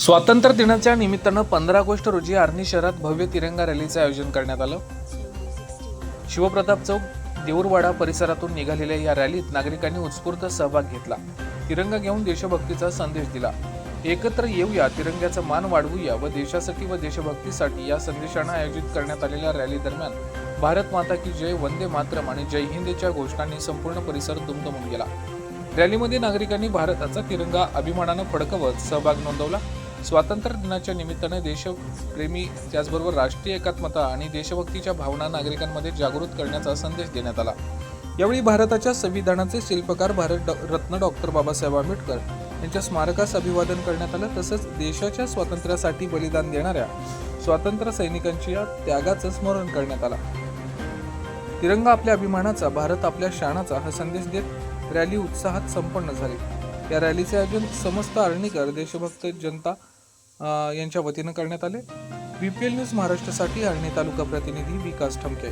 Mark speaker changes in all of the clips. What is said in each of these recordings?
Speaker 1: स्वातंत्र्य दिनाच्या निमित्तानं 15 ऑगस्ट रोजी आर्णी शहरात भव्य तिरंगा रॅलीचे आयोजन करण्यात आलं। शिवप्रताप चौक देऊरवाडा परिसरातून निघालेल्या या रॅलीत नागरिकांनी उत्स्फूर्त सहभाग घेतला। तिरंगा घेऊन देशभक्तीचा संदेश दिला। एकत्र येऊया, तिरंग्याचा मान वाढवूया व देशासाठी व देशभक्तीसाठी या संदेशानं आयोजित करण्यात आलेल्या रॅली दरम्यान भारत माता की जय, वंदे मातरम आणि जय हिंदच्या घोषणांनी संपूर्ण परिसर दुमदुमून गेला। रॅलीमध्ये नागरिकांनी भारताचा तिरंगा अभिमानानं फडकवत सहभाग नोंदवला। स्वातंत्र्य दिनाच्या निमित्तानं देशप्रेमी त्याचबरोबर राष्ट्रीय एकात्मता आणि देशभक्तीच्या भावना नागरिकांमध्ये जागृत करण्याचा संदेश देण्यात आला। यावेळी भारताच्या संविधानाचे शिल्पकार भारतरत्न डॉक्टर बाबासाहेब आंबेडकर यांच्या स्मारकास अभिवादन करण्यात आलं। तसंच देशाच्या स्वातंत्र्यासाठी बलिदान देणाऱ्या स्वातंत्र्य सैनिकांच्या त्यागाचं स्मरण करण्यात आलं। तिरंगा आपल्या अभिमानाचा, भारत आपल्या शानाचा हा संदेश देत रॅली उत्साहात संपन्न झाली। या रॅलीचे आयोजन समस्त आर्णीकर देशभक्त जनता यांच्या वतीनं करण्यात आले। बीपीएल न्यूज महाराष्ट्रासाठी आर्णी तालुका प्रतिनिधी विकास Thamke.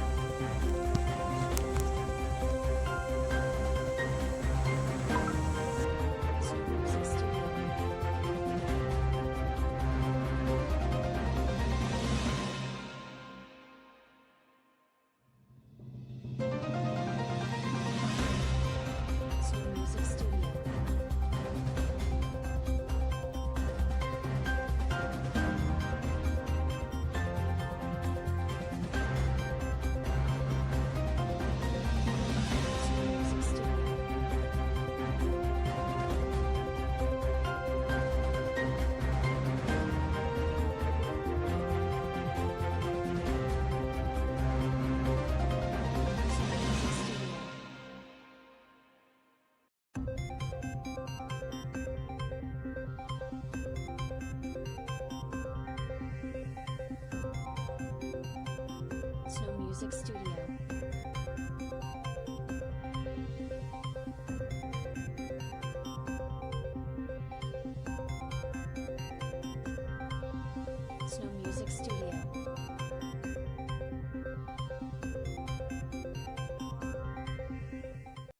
Speaker 2: Snow Music Studio. Snow Music Studio.